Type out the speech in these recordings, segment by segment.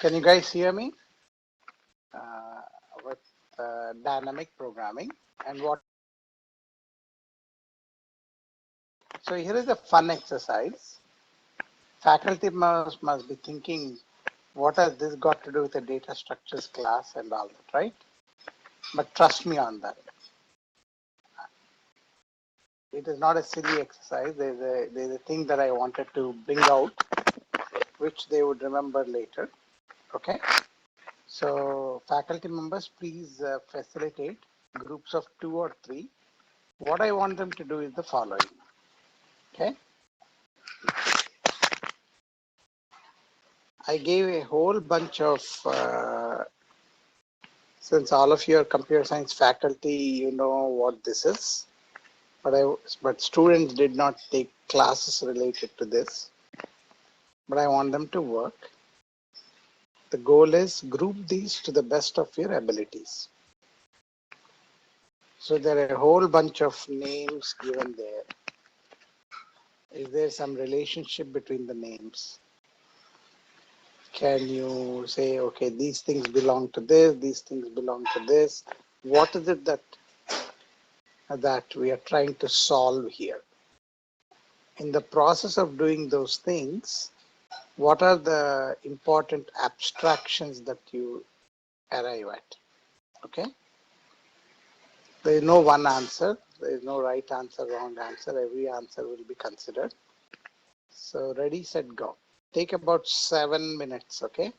Can you guys hear me? With dynamic programming and what? So here is a fun exercise. Faculty must be thinking, what has this got to do with the data structures class and all that, right? But trust me on that. It is not a silly exercise. There's a thing that I wanted to bring out, which they would remember later. Okay. So faculty members, please facilitate groups of 2 or 3. What I want them to do is the following. Okay. I gave a whole bunch of, since all of you are computer science faculty, you know what this is, but students did not take classes related to this, but I want them to work. The goal is group these to the best of your abilities. So there are a whole bunch of names given there. Is there some relationship between the names? Can you say, okay, these things belong to this, these things belong to this? What is it that we are trying to solve here? In the process of doing those things, what are the important abstractions that you arrive at? Okay. There is no one answer. There is no right answer, wrong answer. Every answer will be considered. So ready, set, go. Take about 7 minutes, okay?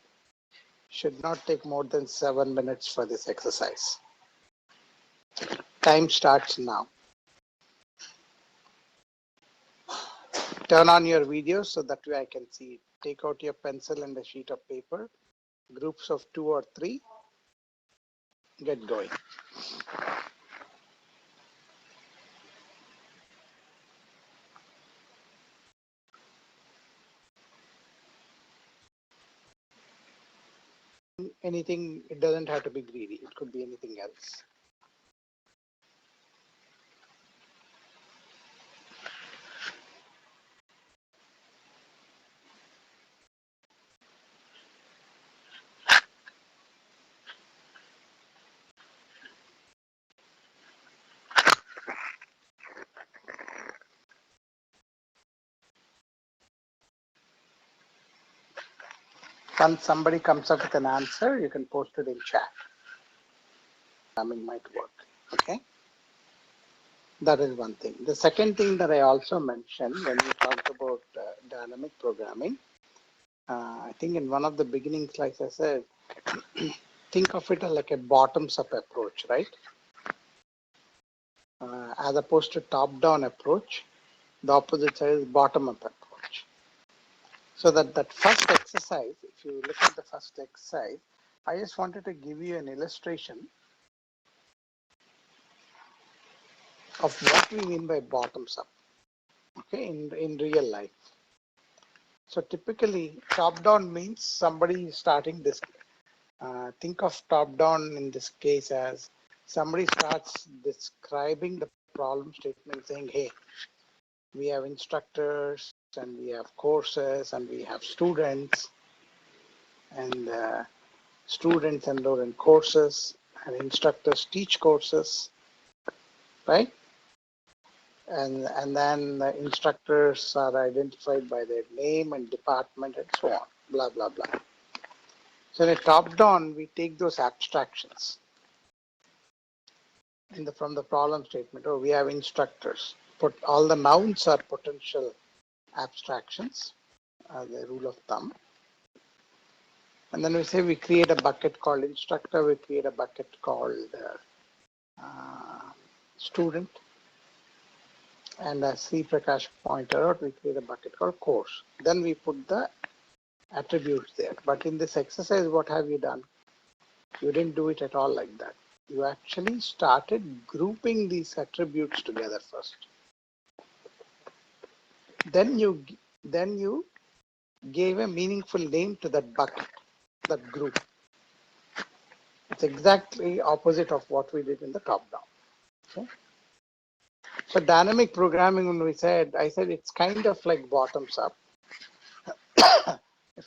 Should not take more than 7 minutes for this exercise. Time starts now. Turn on your video so that way I can see it. Take out your pencil and a sheet of paper. Groups of 2 or 3. Get going. Anything, it doesn't have to be greedy. It could be anything else. Once somebody comes up with an answer, you can post it in chat. It might work. Okay. That is one thing. The second thing that I also mentioned when we talked about dynamic programming, I think in one of the beginning slides I said, think of it like a bottoms-up approach, right? As opposed to top-down approach, the opposite side is bottom-up approach. So that first exercise, if you look at the first exercise, I just wanted to give you an illustration of what we mean by bottoms up, okay, in real life. So typically, top-down means somebody is starting this. Think of top-down in this case as somebody starts describing the problem statement saying, hey, we have instructors and we have courses and we have students and students enroll in courses and instructors teach courses, right? And then the instructors are identified by their name and department and so on, blah, blah, blah. So in a top-down, we take those abstractions from the problem statement. Oh, we have instructors. All the nouns are potential abstractions, the rule of thumb. And then we say we create a bucket called instructor, we create a bucket called student. And as Sri Prakash pointed out, we create a bucket called course. Then we put the attributes there. But in this exercise, what have you done? You didn't do it at all like that. You actually started grouping these attributes together first. Then you gave a meaningful name to that bucket, that group. It's exactly opposite of what we did in the top-down. Okay? So dynamic programming, when I said it's kind of like bottoms up.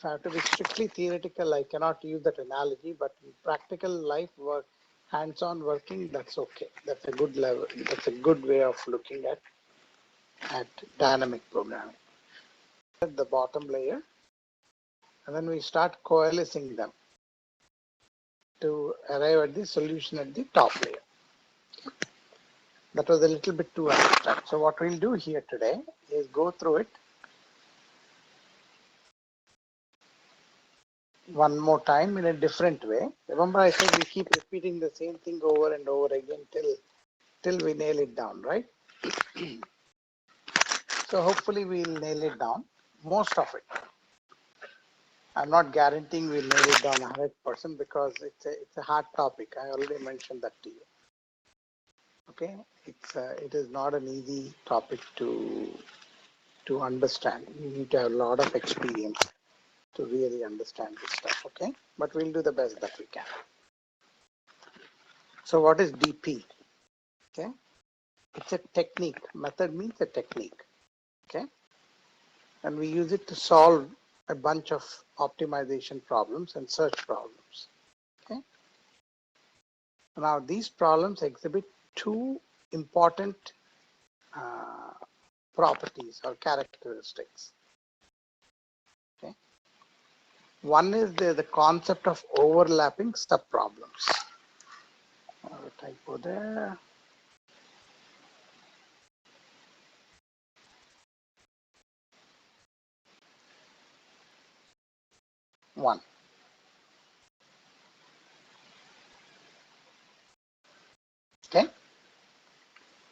if I have to be strictly theoretical, I cannot use that analogy, but in practical life work, hands-on working, that's okay. That's a good level. That's a good way of looking at dynamic programming. At the bottom layer, and then we start coalescing them to arrive at the solution at the top layer. That was a little bit too abstract. So what we'll do here today is go through it one more time in a different way. Remember I said we keep repeating the same thing over and over again till we nail it down, right? So hopefully we'll nail it down, most of it. I'm not guaranteeing we'll nail it down 100% because it's a hard topic. I already mentioned that to you. Okay, it is not an easy topic to understand. You need to have a lot of experience to really understand this stuff. Okay, but we'll do the best that we can. So what is DP? Okay, it's a technique. Method means a technique. Okay, and we use it to solve a bunch of optimization problems and search problems. Okay, now these problems exhibit two important properties or characteristics. Okay, one is the concept of overlapping subproblems. Typo there. One. Okay.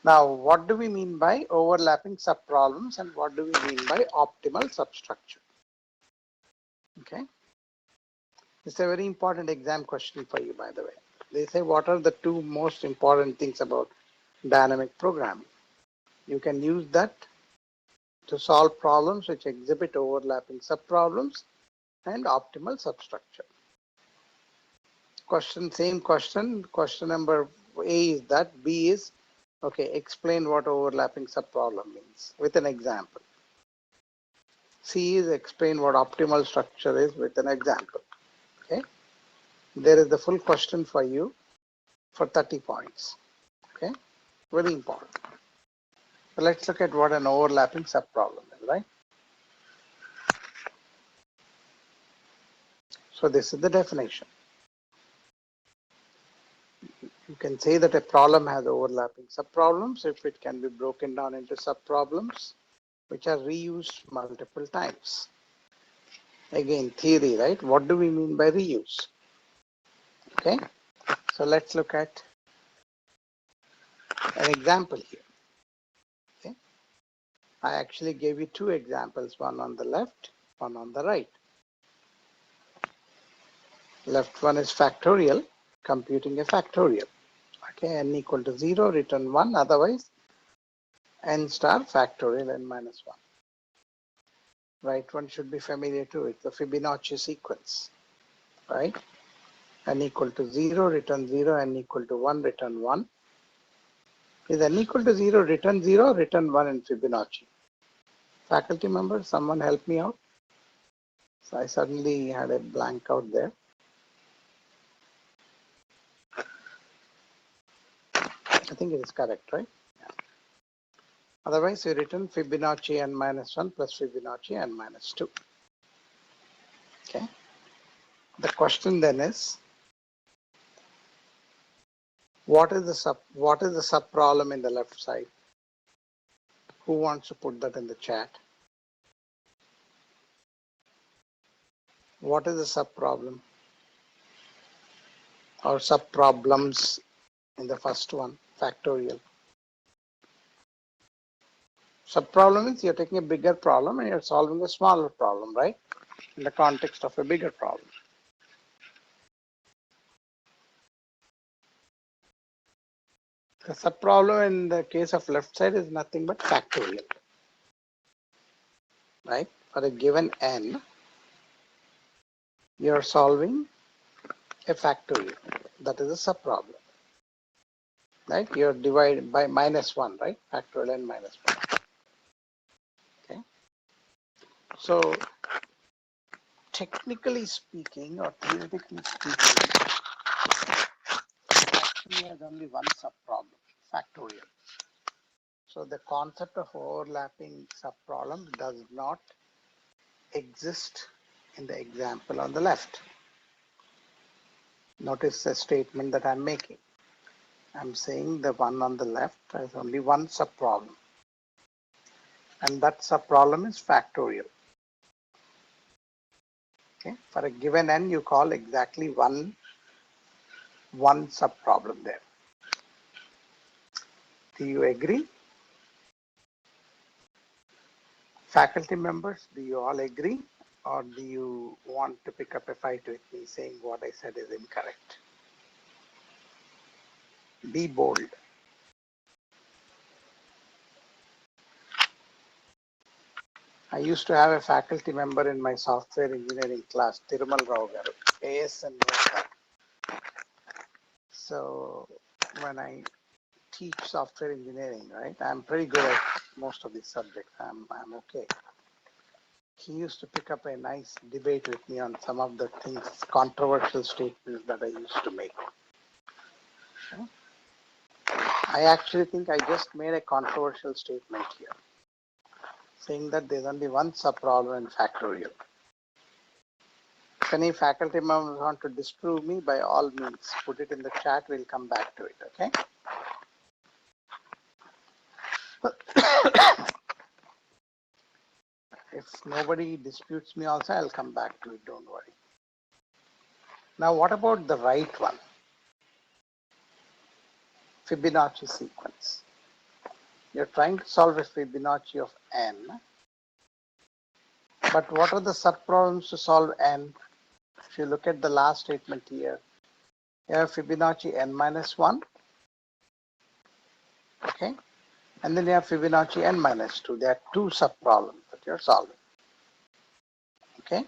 Now, what do we mean by overlapping subproblems and what do we mean by optimal substructure? Okay. It's a very important exam question for you, by the way. They say, what are the two most important things about dynamic programming? You can use that to solve problems which exhibit overlapping subproblems and optimal substructure. Same question. Question number A is that. B is, okay, explain what overlapping subproblem means with an example. C is explain what optimal structure is with an example. Okay. There is the full question for you for 30 points. Okay. Very important. So let's look at what an overlapping subproblem is, right? So this is the definition. You can say that a problem has overlapping subproblems if it can be broken down into subproblems which are reused multiple times. Again, theory, right? What do we mean by reuse? Okay, so let's look at an example here. Okay, I actually gave you two examples, one on the left, one on the right. Left one is factorial, computing a factorial. Okay, n equal to 0, return 1, otherwise n star factorial n minus 1. Right one should be familiar to it, the Fibonacci sequence, right? N equal to 0, return 0, n equal to 1, return 1. Is n equal to 0, return 0, return 1 in Fibonacci? Faculty member, someone help me out. So I suddenly had a blank out there. I think it is correct, right? Yeah. Otherwise, you return Fibonacci n minus 1 plus Fibonacci n minus 2. Okay. The question then is, what is the sub problem in the left side? Who wants to put that in the chat? What is the sub problem or sub problems in the first one, factorial? Sub problem is you're taking a bigger problem and you're solving a smaller problem, right? In the context of a bigger problem. The sub problem in the case of left side is nothing but factorial, right? For a given n, you're solving a factorial. That is a sub problem, right? You're divided by minus 1, right? Factorial n minus 1. Okay. So technically speaking or theoretically speaking, actually has only one subproblem, factorial. So the concept of overlapping subproblems does not exist in the example on the left. Notice the statement that I'm making. I'm saying the one on the left has only one subproblem, and that subproblem is factorial. Okay, for a given n, you call exactly one subproblem there. Do you agree? Faculty members, do you all agree? Or do you want to pick up a fight with me saying what I said is incorrect? Be bold. I used to have a faculty member in my software engineering class, Tirumal Rao garu, AS and Rao. So when I teach software engineering, right, I'm pretty good at most of these subjects. I'm okay. He used to pick up a nice debate with me on some of the things, controversial statements that I used to make. I actually think I just made a controversial statement here, saying that there's only one subproblem in factorial. If any faculty members want to disprove me, by all means, put it in the chat. We'll come back to it, okay? If nobody disputes me also, I'll come back to it, don't worry. Now, what about the right one? Fibonacci sequence. You're trying to solve a Fibonacci of n, but what are the subproblems to solve n? If you look at the last statement here, you have Fibonacci n minus 1, okay? And then you have Fibonacci n minus 2. There are two subproblems that you're solving, okay?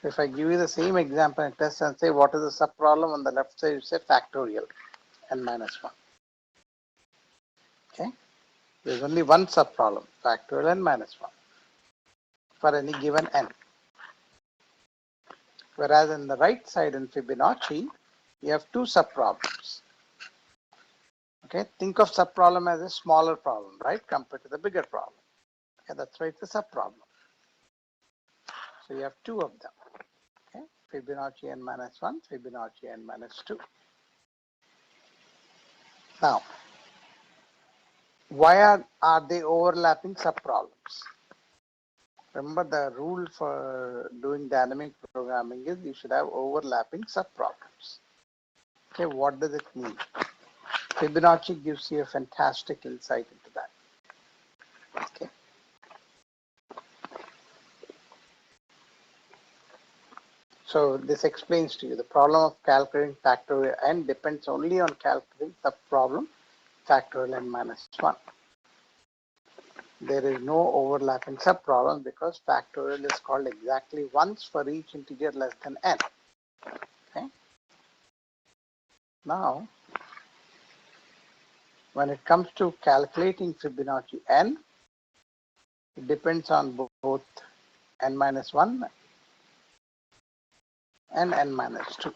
If I give you the same example and test and say what is the subproblem on the left side, you say factorial n minus 1, okay? There's only one subproblem, factorial n minus 1 for any given n. Whereas in the right side in Fibonacci, you have two subproblems. Okay, think of subproblem as a smaller problem, right, compared to the bigger problem. Okay, that's why it's a subproblem. So you have two of them. Okay, Fibonacci n minus 1, Fibonacci n minus 2. Now, why are they overlapping subproblems? Remember, the rule for doing dynamic programming is you should have overlapping subproblems. Okay, what does it mean? Fibonacci gives you a fantastic insight into that. Okay. So this explains to you the problem of calculating factorial n depends only on calculating subproblem factorial n minus 1. There is no overlapping subproblem because factorial is called exactly once for each integer less than n. Okay. Now, when it comes to calculating Fibonacci n, it depends on both n minus 1 and n minus 2.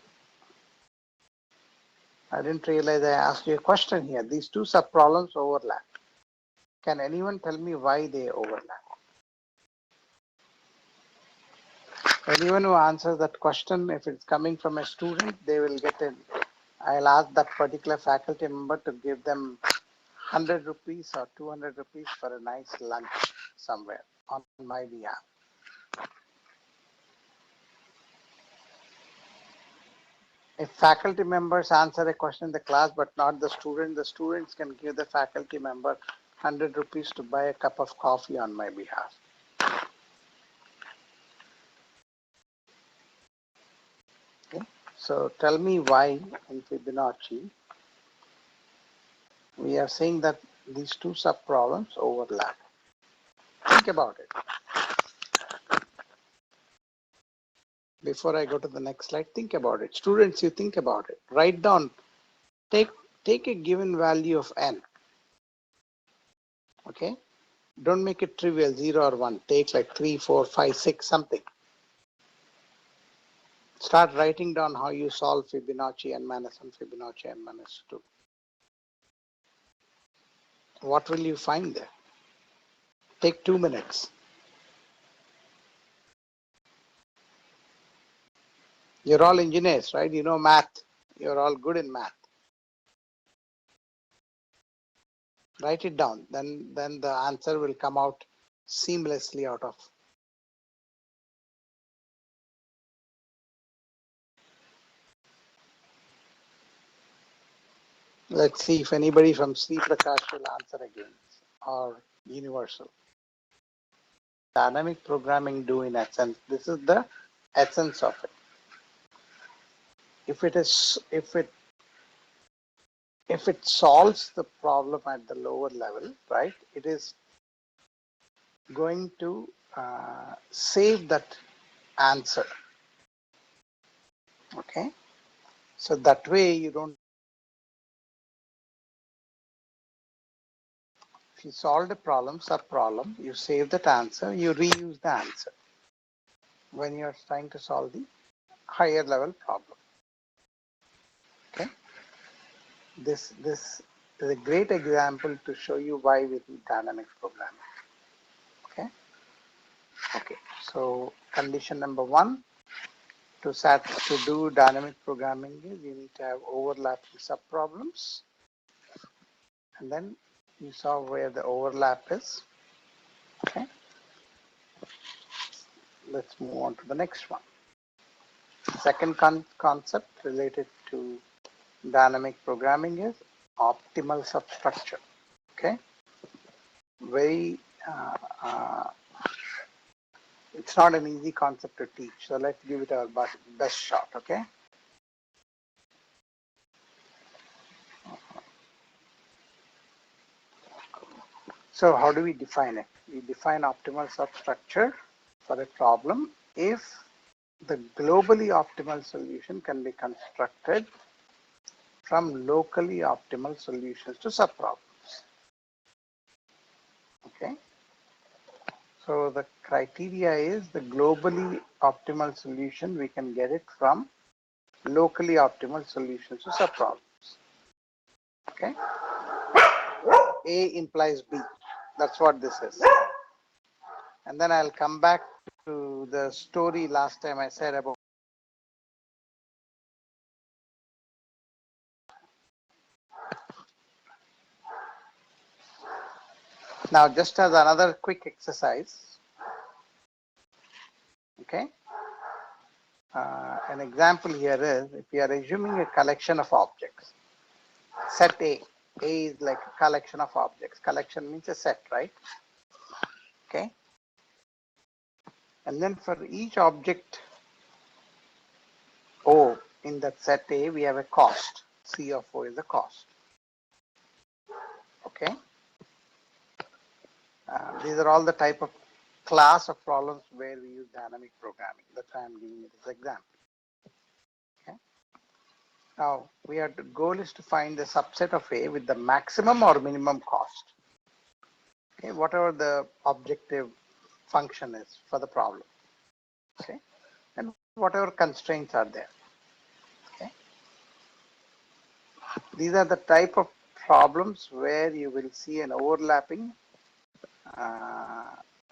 I didn't realize I asked you a question here. These two subproblems overlap. Can anyone tell me why they overlap? Anyone who answers that question, if it's coming from a student, they will get it. I'll ask that particular faculty member to give them 100 rupees or 200 rupees for a nice lunch somewhere on my behalf. If faculty members answer a question in the class but not the students can give the faculty member 100 rupees to buy a cup of coffee on my behalf. Okay. So tell me why in Fibonacci we are saying that these two subproblems overlap. Think about it. Before I go to the next slide, think about it. Students, you think about it. Write down, take a given value of n. Okay? Don't make it trivial, 0 or 1. Take like 3, 4, 5, 6, something. Start writing down how you solve Fibonacci n minus 1, Fibonacci n minus 2. What will you find there? Take 2 minutes. You're all engineers, right? You know math. You're all good in math. Write it down. Then the answer will come out seamlessly out of. Let's see if anybody from C Prakash will answer again, or universal. Dynamic programming do in essence. This is the essence of it. If it solves the problem at the lower level, right, it is going to save that answer. Okay, so that way you don't. If you solve the problem, sub-problem, you save that answer, you reuse the answer when you're trying to solve the higher level problem. Okay, this is a great example to show you why we need dynamic programming. Okay, so condition number 1 to do dynamic programming is you need to have overlapping sub-problems, and then you saw where the overlap is. Okay, let's move on to the next one. Second concept related to dynamic programming is optimal substructure. Okay, very it's not an easy concept to teach, so let's give it our best shot. Okay, so how do we define it? We define optimal substructure for a problem if the globally optimal solution can be constructed from locally optimal solutions to subproblems. Okay, so the criteria is the globally optimal solution, we can get it from locally optimal solutions to subproblems. Okay, A implies B. That's what this is. And then I'll come back to the story last time I said about. Now, just as another quick exercise, okay, an example here is if you are assuming a collection of objects, set A. A is like a collection of objects. Collection means a set, right? Okay. And then for each object O in that set A, we have a cost. C of O is a cost. Okay. These are all the type of class of problems where we use dynamic programming. That's why I'm giving you this example. Okay. Now, the goal is to find the subset of A with the maximum or minimum cost. Okay, whatever the objective function is for the problem. Okay, and whatever constraints are there. Okay, these are the type of problems where you will see an overlapping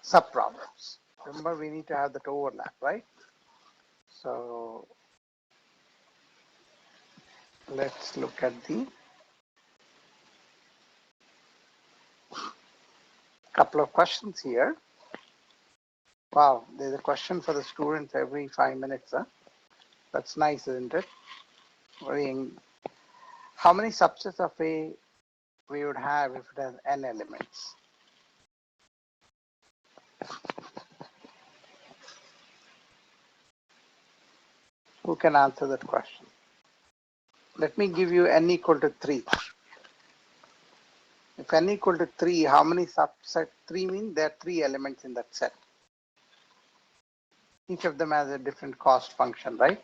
sub-problems. Remember, we need to have that overlap, right? So let's look at the couple of questions here. Wow, there's a question for the students every 5 minutes. Huh? That's nice, isn't it? How many subsets of A we would have if it has n elements? Who can answer that question? Let me give you n equal to 3. If n equal to 3, how many subset? 3 means there are 3 elements in that set. Each of them has a different cost function, right?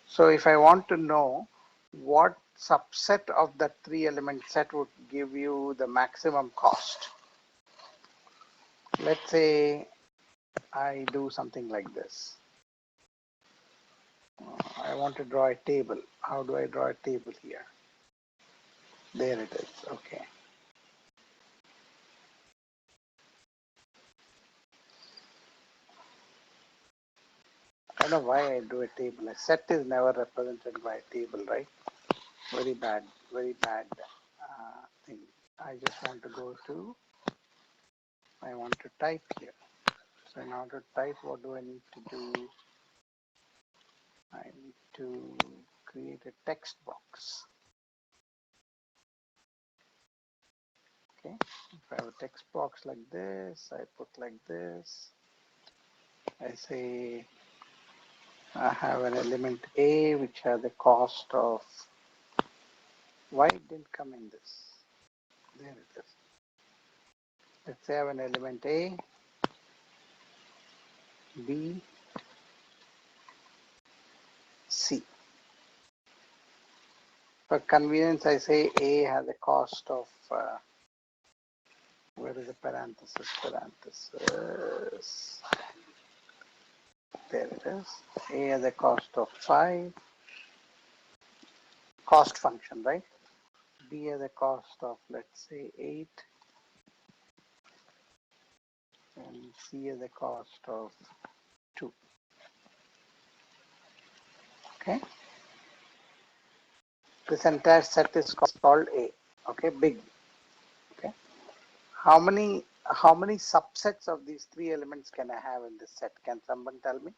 So if I want to know what subset of that 3 element set would give you the maximum cost, let's say I do something like this. I want to draw a table. How do I draw a table here? There it is. Okay. I don't know why I do a table. A set is never represented by a table, right? Very bad thing. I just want to go to, I want to type here. So in order to type, what do I need to do? I need to create a text box. Okay. If I have a text box like this, I put like this. I say I have an element A which has a cost of, why it didn't come in this? There it is. Let's say I have an element A, B, C. For convenience, I say A has a cost of, where is the parenthesis? Parenthesis. There it is. A has a cost of 5. Cost function, right? B has a cost of, let's say, 8. And C has a cost of 2. Okay. This entire set is called A. Okay, big. Okay. How many subsets of these 3 elements can I have in this set? Can someone tell me?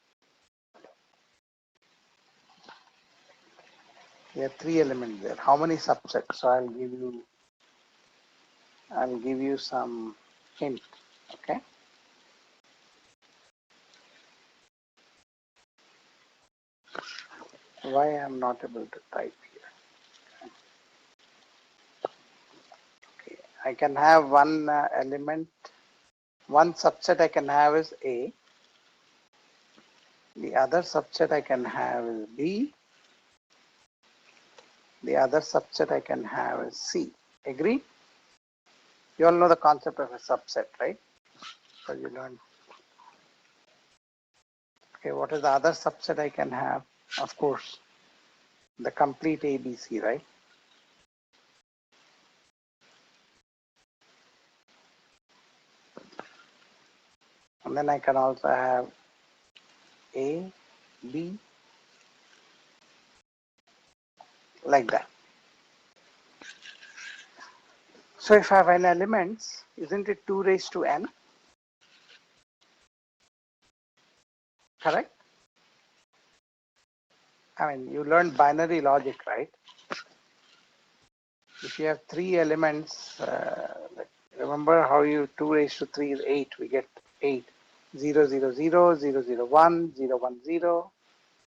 There are 3 elements there. How many subsets? So I'll give you some hint. Okay. Why I'm not able to type here? Okay. I can have one element. One subset I can have is A. The other subset I can have is B. The other subset I can have is C. Agree? You all know the concept of a subset, right? So you learned. Okay, what is the other subset I can have? Of course, the complete ABC, right? And then I can also have A, B, like that. So if I have n elements, isn't it 2 raised to n? Correct? I mean, you learned binary logic, right? If you have 3 elements, remember how you 2 raised to 3 is 8, we get 8. 0, 0, 0, 0, 0, 1, 0, 1, 0,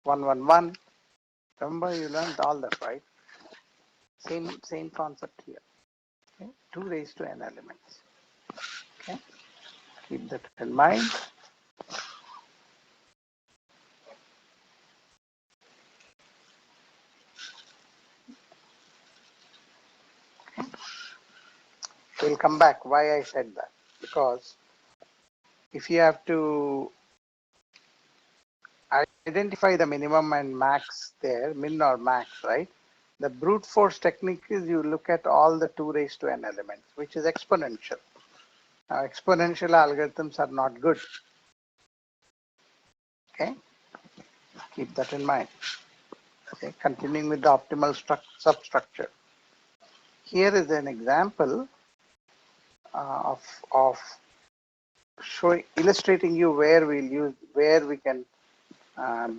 1, 1, 1. Remember you learned all that, right? Same concept here. Okay? 2 raised to n elements. Okay? Keep that in mind. Okay? We'll come back why I said that. Because if you have to identify the minimum and max there, min or max, right? The brute force technique is you look at all the 2 raised to n elements, which is exponential. Now, exponential algorithms are not good. Okay, keep that in mind. Okay, continuing with the optimal substructure. Here is an example of illustrating you where we can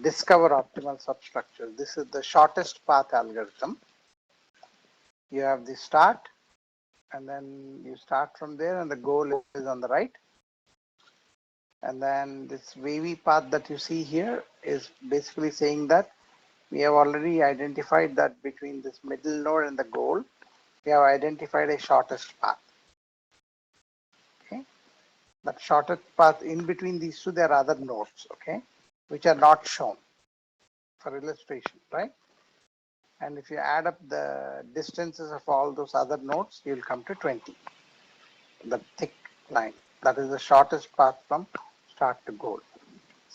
discover optimal substructure. This is the shortest path algorithm. You have the start, and then you start from there, and the goal is on the right. And then this wavy path that you see here is basically saying that we have already identified that between this middle node and the goal, we have identified a shortest path. Okay, that shortest path in between these two, there are other nodes, okay, which are not shown for illustration, right? And if you add up the distances of all those other nodes, you'll come to 20. The thick line, that is the shortest path from start to goal.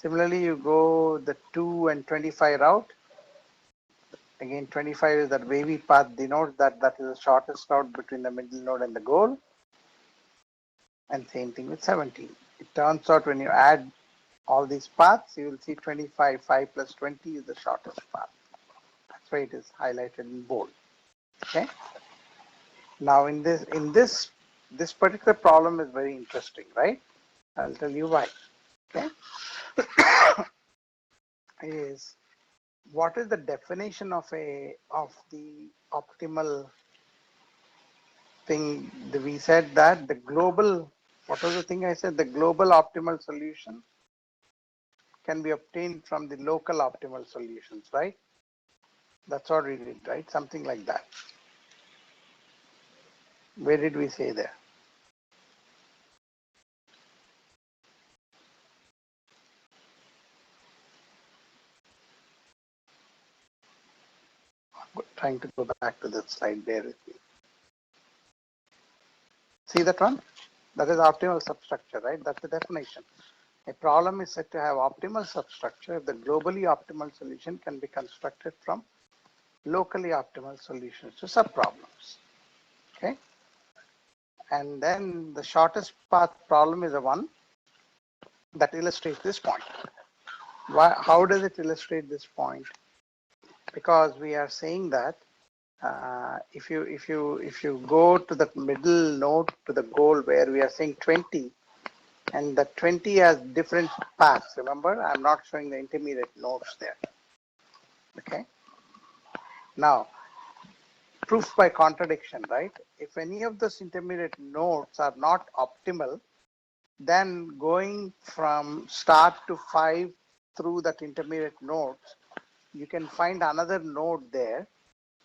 Similarly, you go the 2 and 25 route. Again, 25 is that wavy path denotes that that is the shortest route between the middle node and the goal. And same thing with 17. It turns out when you add all these paths, you will see 25, 5 plus 20 is the shortest path. That's why it is highlighted in bold. Okay. Now in this particular problem is very interesting, right? I'll tell you why. Okay. Is what is the definition of the optimal thing? We said that the global, what was the thing I said? The global optimal solution can be obtained from the local optimal solutions, right? That's what we did, right? Something like that. Where did we say there? I'm trying to go back to that slide there with me. See that one? That is optimal substructure, right? That's the definition. A problem is said to have optimal substructure if the globally optimal solution can be constructed from locally optimal solutions to subproblems. Okay? And then the shortest path problem is the one that illustrates this point. How does it illustrate this point? Because we are saying that if you go to the middle node to the goal where we are saying 20, and the 20 has different paths. Remember, I'm not showing the intermediate nodes there. Okay. Now, proof by contradiction, right? If any of those intermediate nodes are not optimal, then going from start to 5 through that intermediate nodes, you can find another node there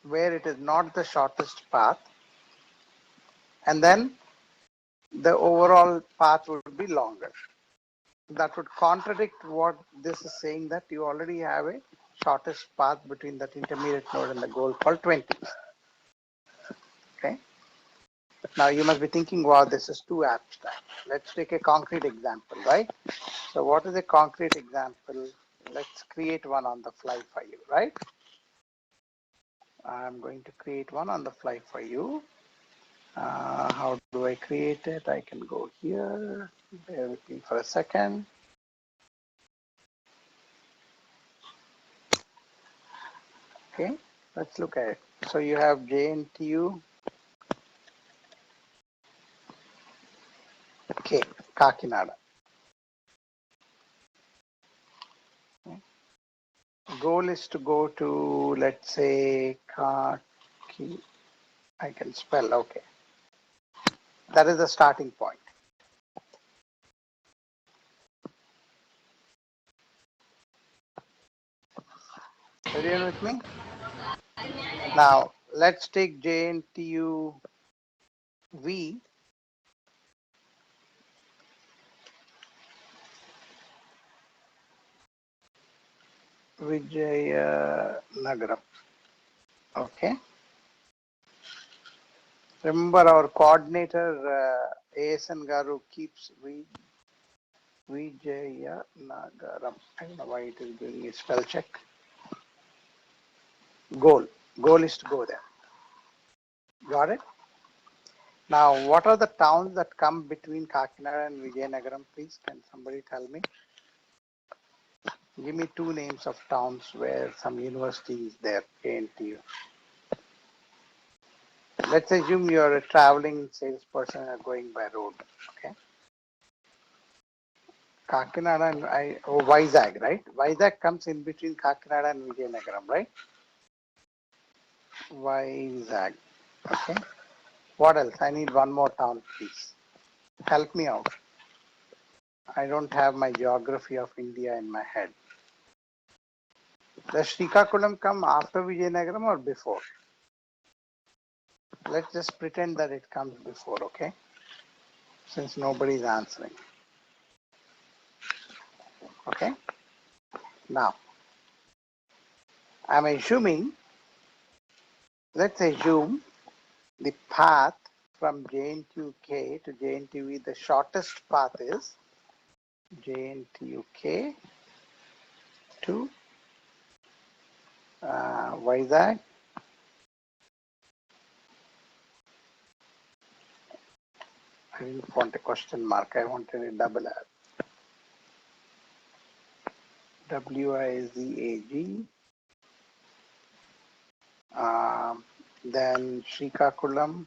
where it is not the shortest path, and then the overall path would be longer. That would contradict what this is saying, that you already have a shortest path between that intermediate node and the goal called 20. Okay. Now you must be thinking, wow, this is too abstract. Let's take a concrete example, right? So what is a concrete example? Let's create one on the fly for you, right? I'm going to create one on the fly for you. How do I create it? I can go here. Bear with me for a second. Okay, let's look at it. So you have Jntuk K, Kakinada. Okay. Goal is to go to, let's say, Kaki. I can spell, okay. That is the starting point. Everyone with me? Now, let's take Jntuk V. Nagaram. Okay. Remember our coordinator ASN Garu keeps Nagaram. I don't know why it is doing a spell check. Goal is to go there. Got it? Now, what are the towns that come between Kakinada and Vijayanagaram, please? Can somebody tell me? Give me two names of towns where some university is there, KNTU. Let's assume you're a traveling salesperson and going by road, okay? Kakinada and Vizag, right? Vizag comes in between Kakinada and Vijayanagaram, right? Vizag, okay? What else? I need one more town, please. Help me out. I don't have my geography of India in my head. Does Srikakulam come after Vijayanagaram or before? Let's just pretend that it comes before, okay? Since nobody is answering. Okay? Now, I'm assuming, let's assume the path from Jntuk to Jntuk, the shortest path is Jntuk to Vizag. I didn't want a question mark. I wanted a double R. Wizag. Then Srikakulam.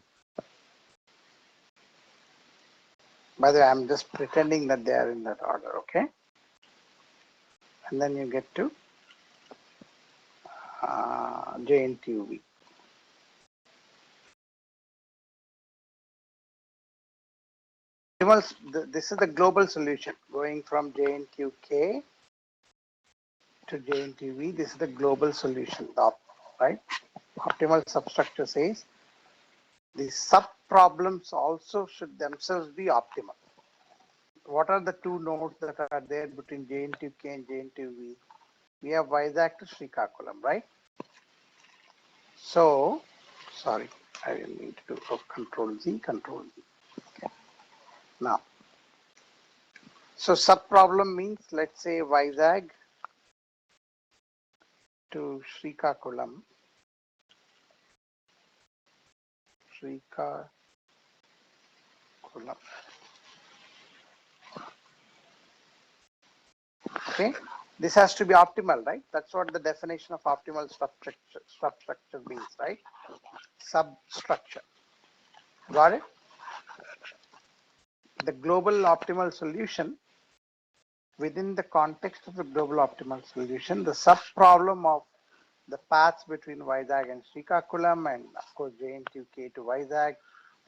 By the way, I'm just pretending that they are in that order, okay? And then you get to Jntuk. This is the global solution going from Jntuk to Jntuk. This is the global solution, right? Optimal substructure says the sub-problems also should themselves be optimal. What are the two nodes that are there between Jntuk and Jntuk? We have Vizag to Srikakulam, right? So, sorry, I will need to do Control Z. Okay. Now, so sub-problem means, let's say Vizag to Srikakulam. Okay, this has to be optimal, right? That's what the definition of optimal substructure means, right? Substructure. Got it? The global optimal solution, within the context of the global optimal solution, the sub-problem of the paths between Vizag and Srikakulam, and of course Jntuk to Vizag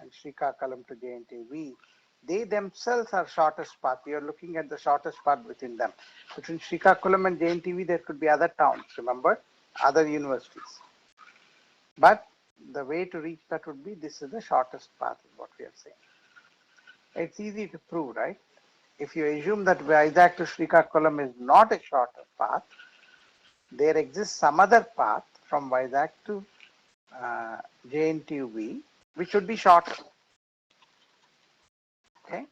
and Srikakulam to Jntuk, they themselves are shortest path. We are looking at the shortest path between them. Between Srikakulam and Jntuk, there could be other towns, remember, other universities. But the way to reach that would be, this is the shortest path, is what we are saying. It's easy to prove, right? If you assume that Vizag to Srikakulam is not a shorter path, there exists some other path from Vizag to Jntuk, which would be shorter. Okay.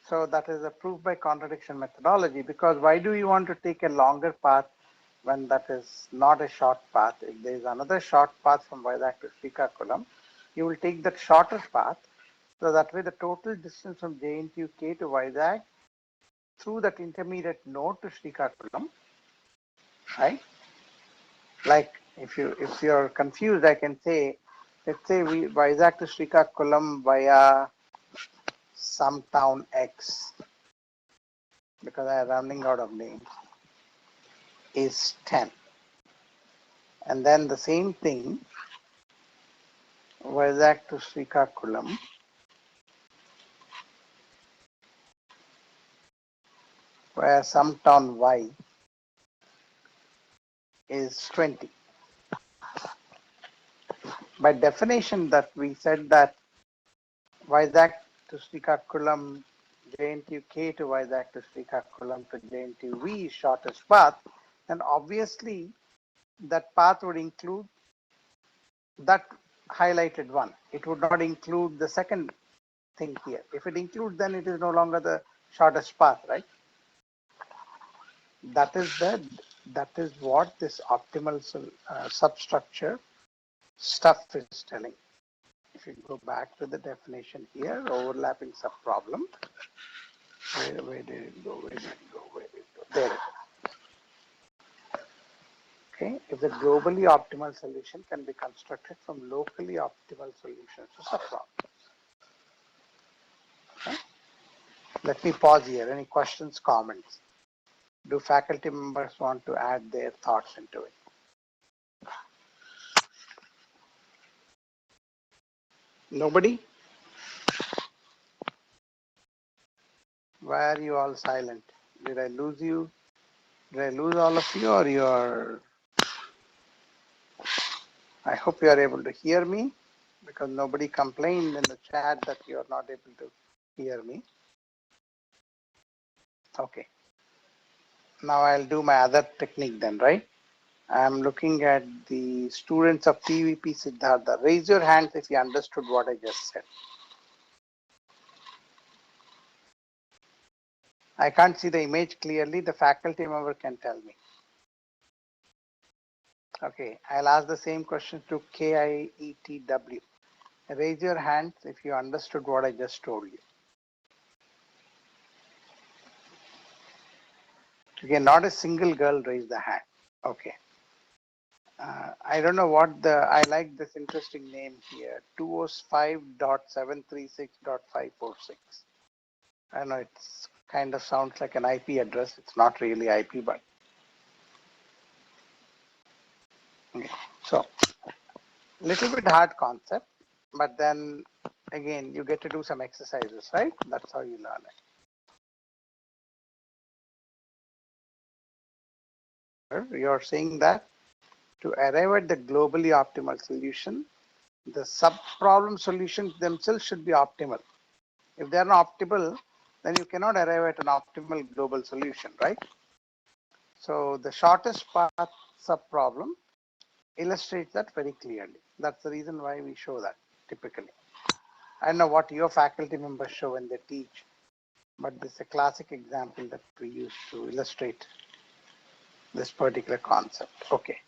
So that is a proof by contradiction methodology, because why do you want to take a longer path when that is not a short path? If there is another short path from Vizag to Srikakulam, you will take that shorter path. So that way the total distance from Jntuk to Vizag through that intermediate node to Srikakulam, right? Like if you're confused, I can say, let's say we Vizag to Srikakulam via some town X, because I am running out of names, is 10. And then the same thing, Vizag to Srikakulam where some town Y is 20. By definition, that we said that Vizag to Srikakulam, Jntuk to Vizag to Srikakulam to Jntuk is shortest path, then obviously that path would include that highlighted one. It would not include the second thing here. If it includes, then it is no longer the shortest path, right? That is what this optimal substructure stuff is telling. If you go back to the definition here, overlapping subproblem. Where did it go? There it is. Okay, if the globally optimal solution can be constructed from locally optimal solutions to subproblems. Okay. Let me pause here. Any questions, comments? Do faculty members want to add their thoughts into it? Nobody? Why are you all silent? Did I lose you? Did I lose all of you, or you are? I hope you are able to hear me, because nobody complained in the chat that you are not able to hear me. Okay. Now I'll do my other technique then, right? I'm looking at the students of PVP Siddhartha. Raise your hands if you understood what I just said. I can't see the image clearly. The faculty member can tell me. Okay, I'll ask the same question to KIETW. Raise your hands if you understood what I just told you. Okay, not a single girl raised the hand. Okay. I don't know what I like this interesting name here, 205.736.546. I know it's kind of sounds like an IP address. It's not really IP, but okay. So little bit hard concept, but then again, you get to do some exercises, right? That's how you learn it. You're saying that to arrive at the globally optimal solution, the sub-problem solutions themselves should be optimal. If they're not optimal, then you cannot arrive at an optimal global solution, right? So the shortest path sub-problem illustrates that very clearly. That's the reason why we show that typically. I don't know what your faculty members show when they teach, but this is a classic example that we use to illustrate this particular concept. Okay.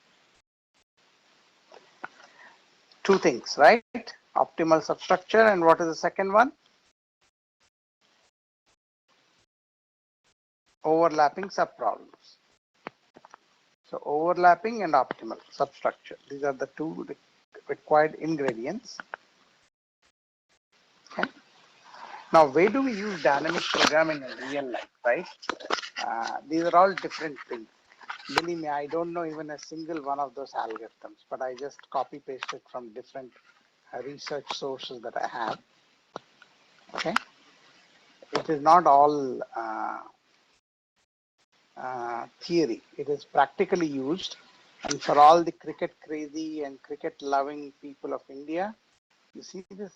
Two things, right? Optimal substructure, and what is the second one? Overlapping subproblems. So overlapping and optimal substructure. These are the two required ingredients. Okay. Now, where do we use dynamic programming in real life, right? These are all different things. Believe me, I don't know even a single one of those algorithms, but I just copy pasted from different research sources that I have. Okay. It is not all theory. It is practically used. And for all the cricket crazy and cricket loving people of India, you see this?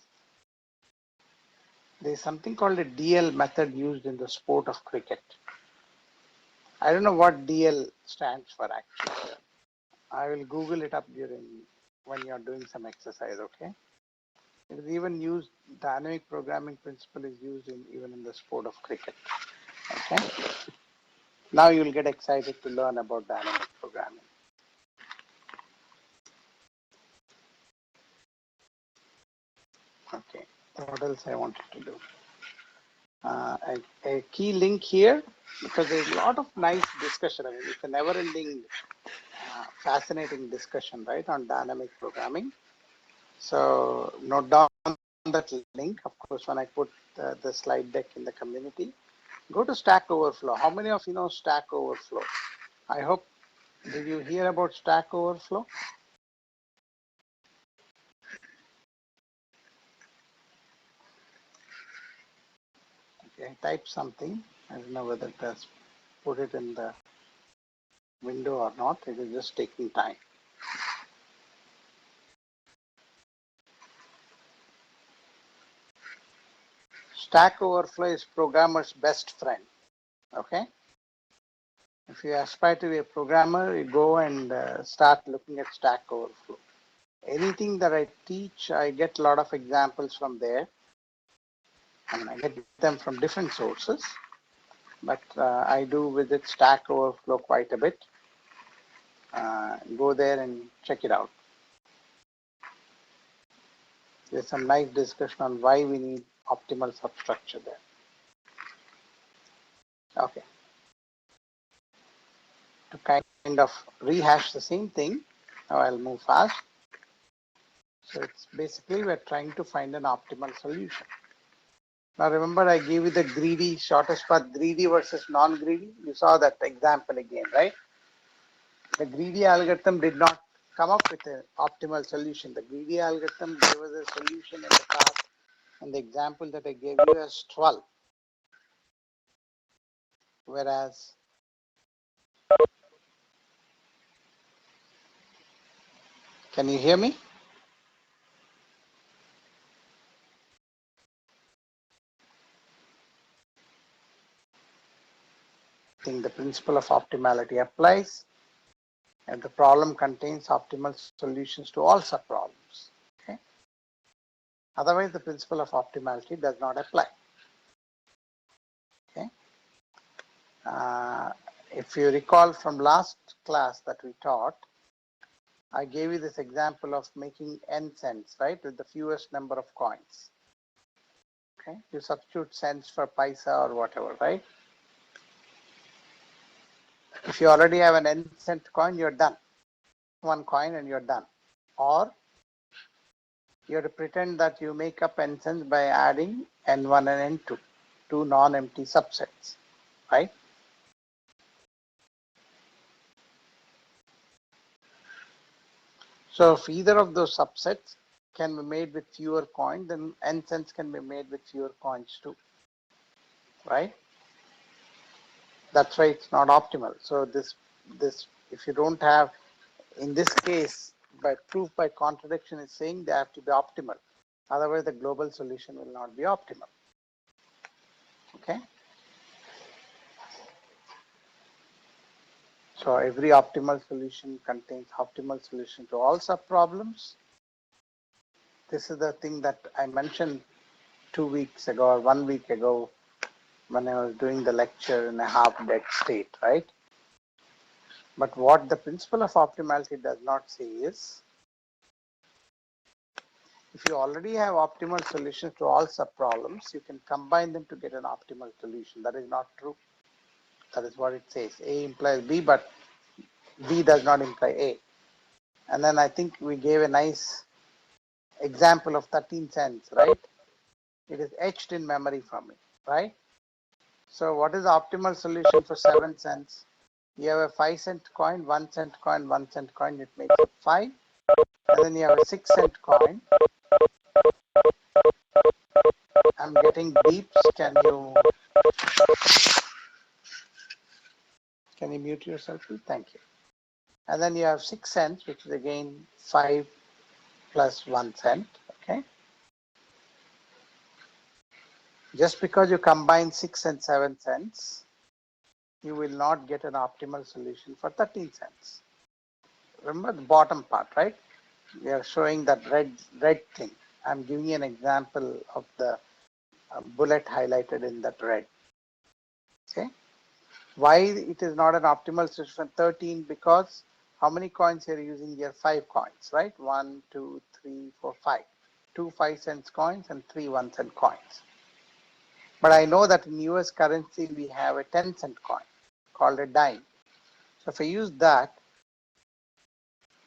There's something called a DL method used in the sport of cricket. I don't know what DL stands for actually. I will Google it up when you're doing some exercise, okay? It is even used, dynamic programming principle is used even in the sport of cricket, okay? Now you'll get excited to learn about dynamic programming. Okay, what else I wanted to do? A key link here, because there's a lot of nice discussion. I mean, it's a never-ending, fascinating discussion, right, on dynamic programming. So note down that link. Of course, when I put the slide deck in the community, go to Stack Overflow. How many of you know Stack Overflow? I hope, did you hear about Stack Overflow? Okay, type something. I don't know whether it has put it in the window or not. It is just taking time. Stack Overflow is programmer's best friend. Okay. If you aspire to be a programmer, you go and start looking at Stack Overflow. Anything that I teach, I get a lot of examples from there. And I get them from different sources. But I do visit Stack Overflow quite a bit. Go there and check it out. There's some nice discussion on why we need optimal substructure there. Okay. To kind of rehash the same thing, now I'll move fast. So it's basically we're trying to find an optimal solution. Now remember I gave you the greedy, shortest path, greedy versus non-greedy. You saw that example again, right? The greedy algorithm did not come up with an optimal solution. The greedy algorithm gave us a solution in the past, and the example that I gave you is 12. Whereas can you hear me? I think the principle of optimality applies, and the problem contains optimal solutions to all subproblems. Okay? Otherwise, the principle of optimality does not apply. Okay? If you recall from last class that we taught, I gave you this example of making n cents, right, with the fewest number of coins. Okay, you substitute cents for paisa or whatever, right? If you already have an n cent coin, you're done. One coin and you're done. Or you have to pretend that you make up n cents by adding n1 and n2, two non-empty subsets, right? So if either of those subsets can be made with fewer coins, then n cents can be made with fewer coins too, right? That's why it's not optimal. So this if you don't have, in this case, by proof by contradiction is saying they have to be optimal. Otherwise, the global solution will not be optimal. Okay. So every optimal solution contains optimal solution to all subproblems. This is the thing that I mentioned 2 weeks ago or 1 week ago when I was doing the lecture in a half-dead state, right? But what the principle of optimality does not say is, if you already have optimal solutions to all subproblems, you can combine them to get an optimal solution. That is not true. That is what it says. A implies B, but B does not imply A. And then I think we gave a nice example of 13 cents, right? It is etched in memory for me, right? So what is the optimal solution for 7 cents? You have a 5 cent coin, 1 cent coin, 1 cent coin, it makes it 5. And then you have a 6 cent coin. I'm getting beeps. Can you mute yourself, please? Thank you. And then you have 6 cents, which is again 5 plus 1 cent. Okay. Just because you combine 6 and 7 cents, you will not get an optimal solution for 13 cents. Remember the bottom part, right? We are showing that red thing. I'm giving you an example of the bullet highlighted in that red. Okay. Why it is not an optimal solution for 13? Because how many coins you're using here? 5 coins, right? 1, 2, 3, 4, 5. 2 5-cent coins and 3 1-cent coins. But I know that in US currency, we have a 10-cent coin called a dime. So if I use that,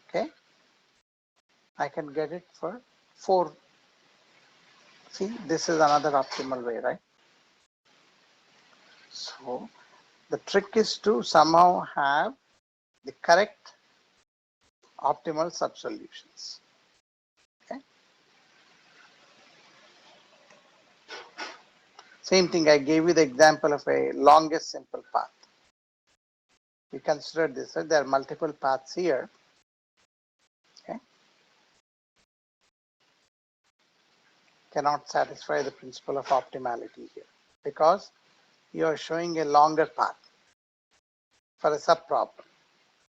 okay, I can get it for 4. See, this is another optimal way, right? So the trick is to somehow have the correct optimal subsolutions. Okay. Same thing, I gave you the example of a longest simple path. We consider this, right? There are multiple paths here. Okay. Cannot satisfy the principle of optimality here because you are showing a longer path for a subproblem.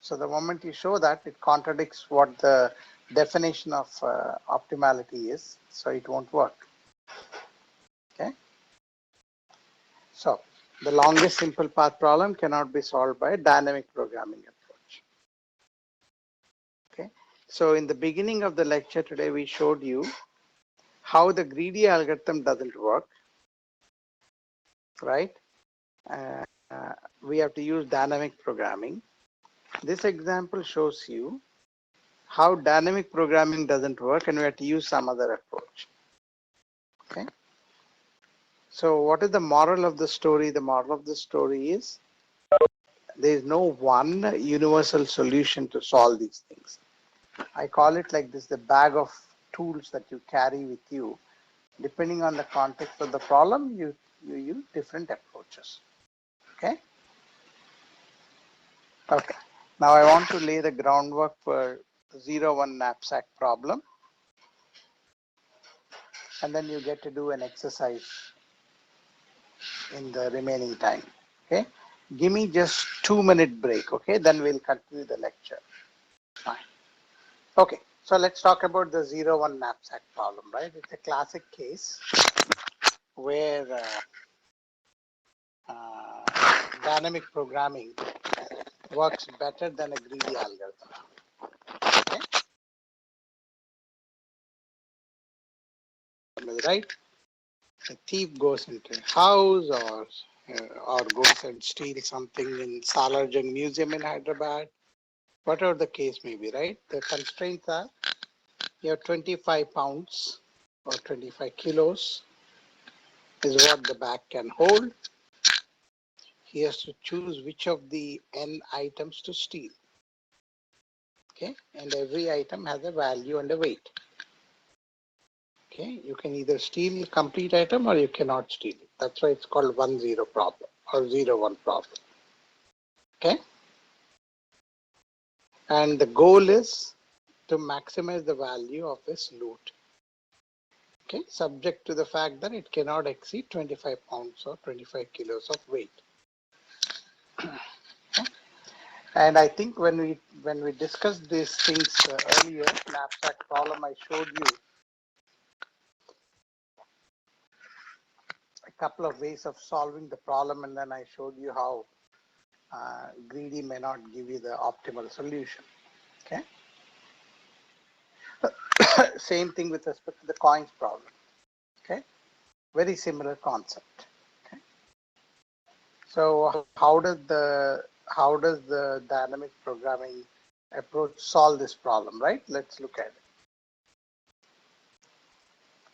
So the moment you show that, it contradicts what the definition of optimality is, so it won't work. Okay. So the longest simple path problem cannot be solved by a dynamic programming approach. Okay. So in the beginning of the lecture today, we showed you how the greedy algorithm doesn't work, right? We have to use dynamic programming. This example shows you how dynamic programming doesn't work and we have to use some other approach. Okay. So what is the moral of the story? The moral of the story is there is no one universal solution to solve these things. I call it like this, the bag of tools that you carry with you. Depending on the context of the problem, you use different approaches. Okay. Okay. Now I want to lay the groundwork for 0-1 knapsack problem. And then you get to do an exercise in the remaining time. Okay. Give me just 2-minute break. Okay. Then we'll continue the lecture. Fine. Okay. So let's talk about the 0-1 knapsack problem, right? It's a classic case where dynamic programming works better than a greedy algorithm. Okay? Right? A thief goes into a house or goes and steals something in Salarjung Museum in Hyderabad, whatever the case may be, right? The constraints are you have 25 pounds or 25 kilos is what the bag can hold. He has to choose which of the n items to steal. Okay, and every item has a value and a weight. Okay, you can either steal complete item or you cannot steal it. That's why it's called 1-0 problem or 0-1 problem. Okay, and the goal is to maximize the value of this loot. Okay, subject to the fact that it cannot exceed 25 pounds or 25 kilos of weight. Okay. And I think when we discussed these things earlier, knapsack problem, I showed you a couple of ways of solving the problem, and then I showed you how greedy may not give you the optimal solution. Okay. Same thing with respect to the coins problem. Okay. Very similar concept. Okay. So how does the dynamic programming approach solve this problem, right? Let's look at it.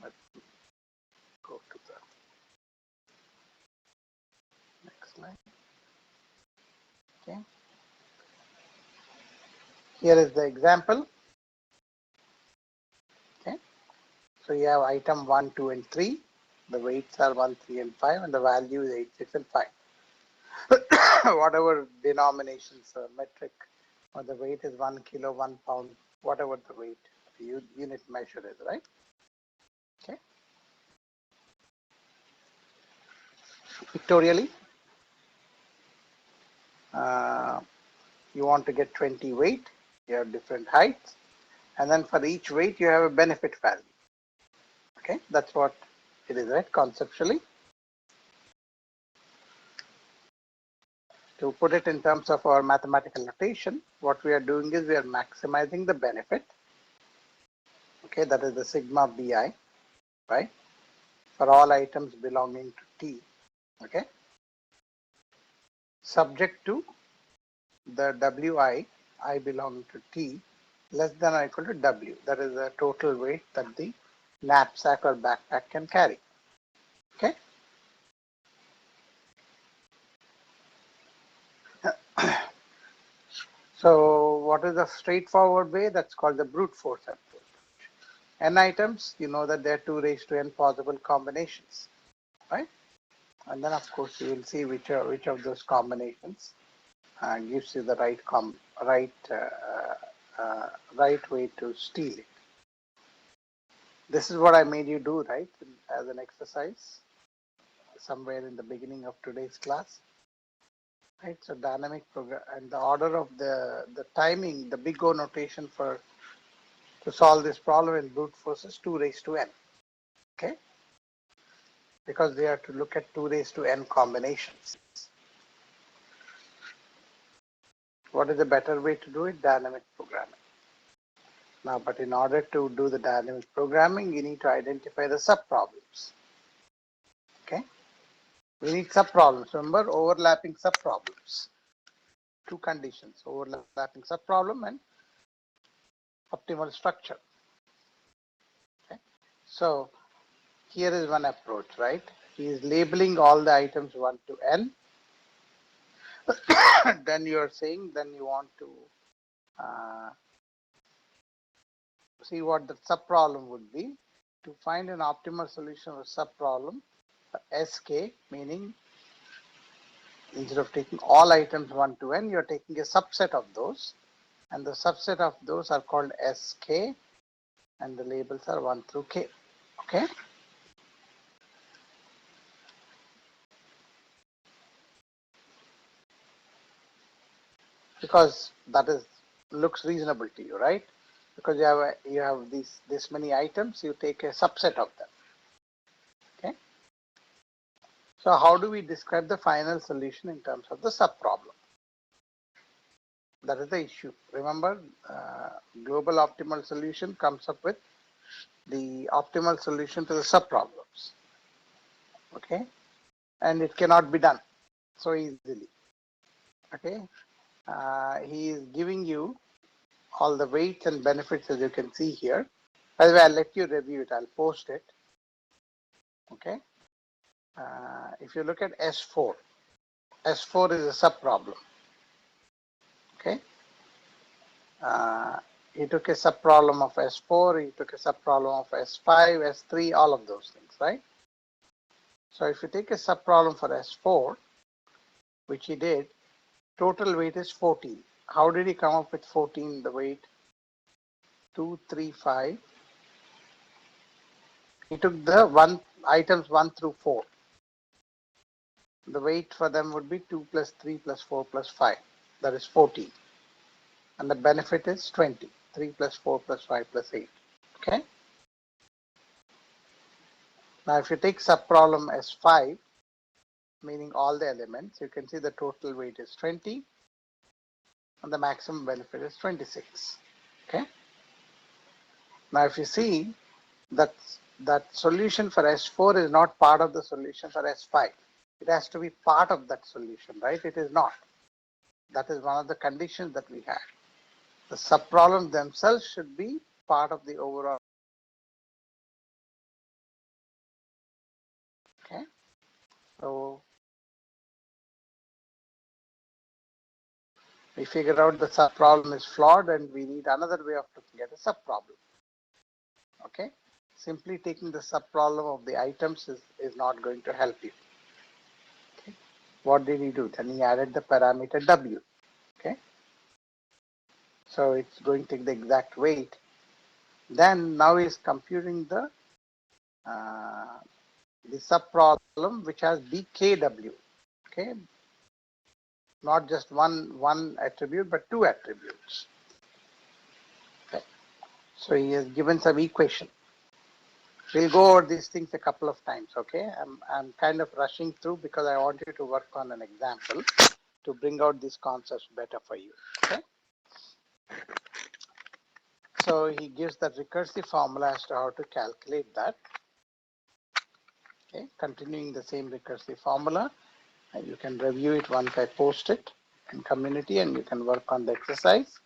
Let's go to the next slide. Okay. Here is the example. Okay. So you have item 1, 2, and 3. The weights are 1, 3, and 5, and the value is 8, 6, and 5. Whatever denominations, metric, or the weight is 1 kilo, 1 pound, whatever the weight, the unit measure is, right? Okay. Pictorially, you want to get 20 weight, you have different heights, and then for each weight you have a benefit value. Okay, that's what it is, right? Conceptually. To put it in terms of our mathematical notation, what we are doing is we are maximizing the benefit. Okay, that is the sigma bi, right? For all items belonging to T. Okay, subject to the wi, I belong to T, less than or equal to W. That is the total weight that the knapsack or backpack can carry. Okay. So what is the straightforward way? That's called the brute force approach. N items, you know that there are 2 raised to n possible combinations, right? And then of course you will see which of those combinations gives you the right way to steal it. This is what I made you do, right, as an exercise somewhere in the beginning of today's class. Right, so dynamic program and the order of the timing, the big O notation to solve this problem in brute force is 2 raised to n. Okay, because they have to look at 2 raised to n combinations. What is the better way to do it? Dynamic programming. Now, but in order to do the dynamic programming, you need to identify the subproblems. Okay, we need subproblems. Remember, overlapping subproblems. 2 conditions: overlapping subproblem and optimal structure. Okay, so here is one approach, right? He is labeling all the items 1 to n. Then you are saying, then you want to see what the subproblem would be. To find an optimal solution of subproblem, SK, meaning instead of taking all items 1 to n, you are taking a subset of those, and the subset of those are called SK, and the labels are 1 through k. Okay. Because that looks reasonable to you, right? Because you have this many items, you take a subset of them. Okay. So how do we describe the final solution in terms of the subproblem? That is the issue. Remember, global optimal solution comes up with the optimal solution to the subproblems. Okay, and it cannot be done so easily. Okay, he is giving you all the weights and benefits as you can see here. By the way, I'll let you review it. I'll post it. Okay. If you look at S4, S4 is a subproblem. Okay. He took a subproblem of S4, he took a subproblem of S5, S3, all of those things, right? So if you take a subproblem for S4, which he did, total weight is 14. How did he come up with 14, the weight? 2, 3, 5. He took the items 1 through 4. The weight for them would be 2 plus 3 plus 4 plus 5. That is 14. And the benefit is 20. 3 plus 4 plus 5 plus 8. Okay. Now if you take subproblem S5, meaning all the elements, you can see the total weight is 20 and the maximum benefit is 26. Okay. Now if you see that solution for S4 is not part of the solution for S5. It has to be part of that solution, right? It is not. That is one of the conditions that we have. The subproblems themselves should be part of the overall. Okay. So we figure out the subproblem is flawed and we need another way of looking at a subproblem. Okay. Simply taking the subproblem of the items is not going to help you. Okay. What did he do? Then he added the parameter W. Okay. So it's going to take the exact weight. Then now he's computing the subproblem which has BKW. Okay. Not just one attribute, but two attributes. Okay. So he has given some equation. We'll go over these things a couple of times. Okay. I'm kind of rushing through because I want you to work on an example to bring out these concepts better for you. Okay. So he gives that recursive formula as to how to calculate that. Okay. Continuing the same recursive formula. And you can review it once I post it in community and you can work on the exercise.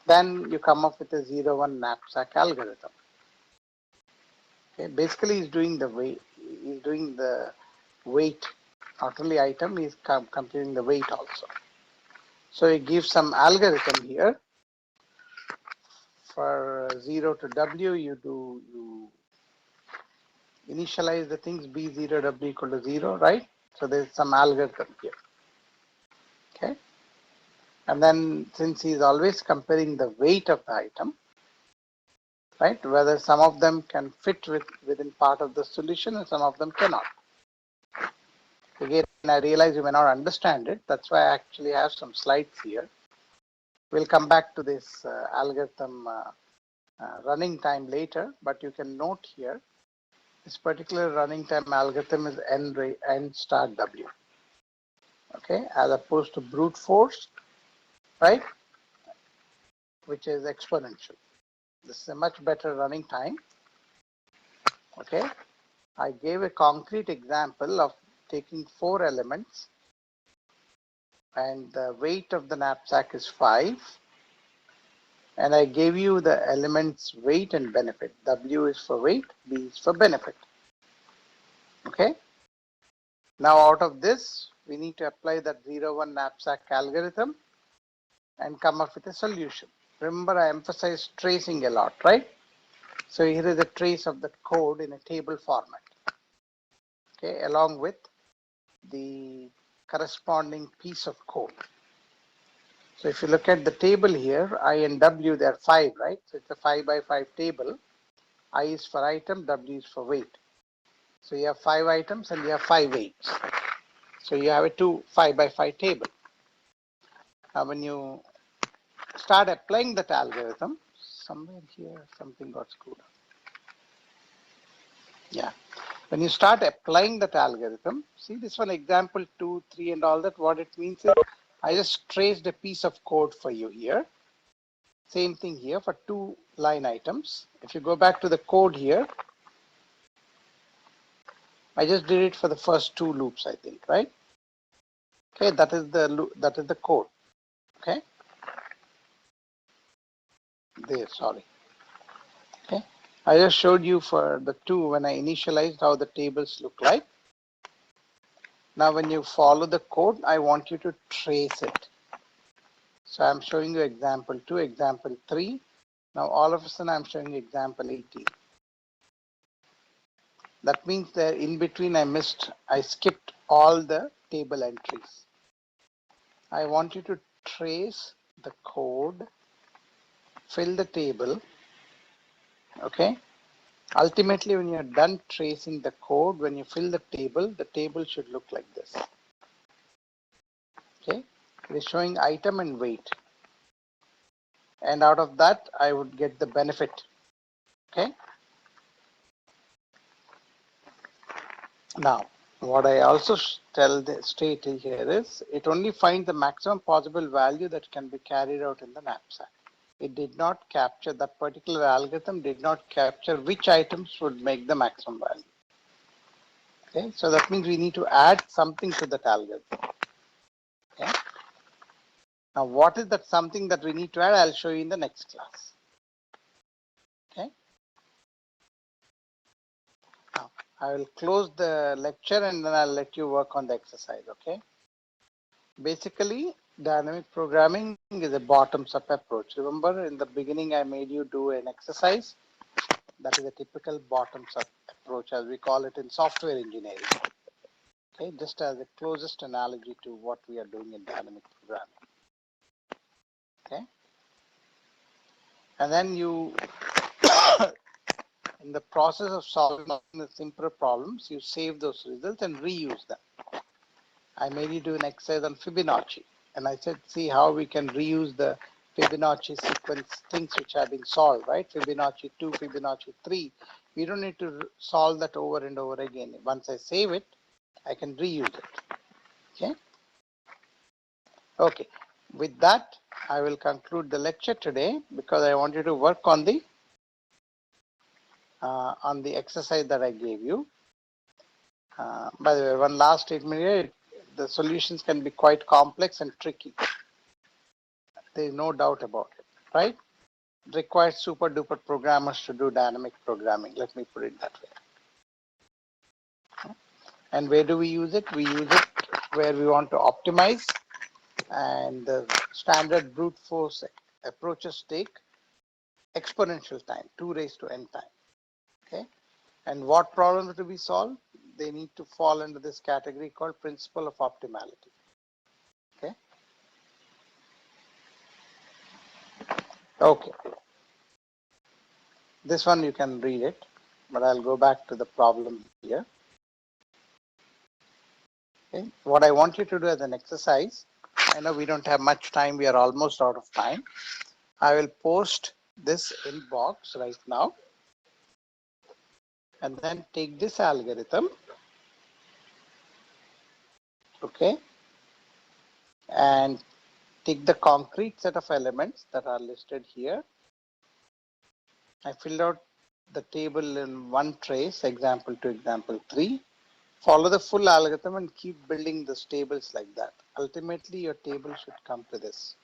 Then you come up with a 0-1 knapsack algorithm. Okay, basically he's doing the weight. He's doing the weight, not only item. He's computing the weight also. So he gives some algorithm here. For 0 to W, you initialize the things B0 W equal to 0, right? So there's some algorithm here. Okay. And then since he's always comparing the weight of the item, right, whether some of them can fit within part of the solution and some of them cannot. Again, I realize you may not understand it. That's why I actually have some slides here. We'll come back to this algorithm running time later, but you can note here, this particular running time algorithm is n star W. Okay, as opposed to brute force, right, which is exponential. This is a much better running time. Okay, I gave a concrete example of taking 4 elements and the weight of the knapsack is 5. And I gave you the elements weight and benefit. W is for weight, B is for benefit. Okay. Now out of this, we need to apply that 0-1 knapsack algorithm and come up with a solution. Remember, I emphasized tracing a lot, right? So here is a trace of the code in a table format. Okay, along with the corresponding piece of code. So if you look at the table here, I and W, they are 5, right? So it's a 5 by 5 table. I is for item, W is for weight. So you have 5 items and you have 5 weights. So you have a 5 by 5 table. Now when you start applying that algorithm, somewhere here something got screwed up. Yeah. When you start applying that algorithm, see this one, example 2, 3, and all that, what it means is I just traced a piece of code for you here. Same thing here for 2 line items. If you go back to the code here, I just did it for the first 2 loops, I think, right? Okay, that is the code. Okay, there, sorry. Okay, I just showed you for the 2 when I initialized how the tables look like. Now, when you follow the code, I want you to trace it. So I'm showing you example 2, example 3. Now, all of a sudden, I'm showing you example 18. That means that in between, I skipped all the table entries. I want you to trace the code, fill the table. Okay. Ultimately, when you're done tracing the code, when you fill the table should look like this. Okay. It is showing item and weight. And out of that, I would get the benefit. Okay. Now, what I also state here is it only finds the maximum possible value that can be carried out in the knapsack. It did not capture, that particular algorithm did not capture which items would make the maximum value. Okay, so that means we need to add something to that algorithm. Okay. Now, what is that something that we need to add? I'll show you in the next class. Okay. Now, I will close the lecture and then I'll let you work on the exercise. Okay. Basically, dynamic programming is a bottoms-up approach. Remember, in the beginning, I made you do an exercise. That is a typical bottoms-up approach, as we call it in software engineering. Okay, just as the closest analogy to what we are doing in dynamic programming. Okay, and then you, in the process of solving the simpler problems, you save those results and reuse them. I made you do an exercise on Fibonacci, and I said, see how we can reuse the Fibonacci sequence things which have been solved, right? Fibonacci 2, Fibonacci 3. We don't need to solve that over and over again. Once I save it, I can reuse it. Okay. Okay. With that, I will conclude the lecture today because I want you to work on the exercise that I gave you. By the way, one last statement here: the solutions can be quite complex and tricky. There is no doubt about it, right? It requires super duper programmers to do dynamic programming. Let me put it that way. And where do we use it? We use it where we want to optimize, and the standard brute force approaches take exponential time, 2 raised to n time. Okay. And what problems to be solved? They need to fall under this category called principle of optimality. Okay. Okay. This one you can read it, but I'll go back to the problem here. Okay. What I want you to do as an exercise, I know we don't have much time, we are almost out of time. I will post this in box right now, and then take this algorithm, okay, and take the concrete set of elements that are listed here. I filled out the table in one trace, example 2, example 3. Follow the full algorithm and keep building these tables like that. Ultimately, your table should come to this.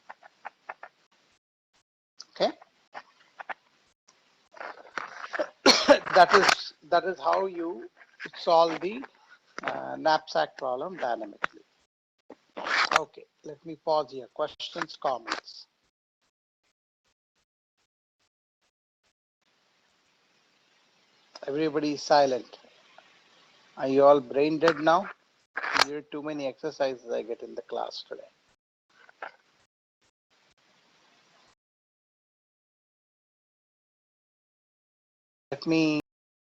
Okay. that is how you solve the knapsack problem dynamically. Okay, let me pause here. Questions, comments? Everybody is silent. Are you all brain dead now? You did too many exercises I get in the class today. Let me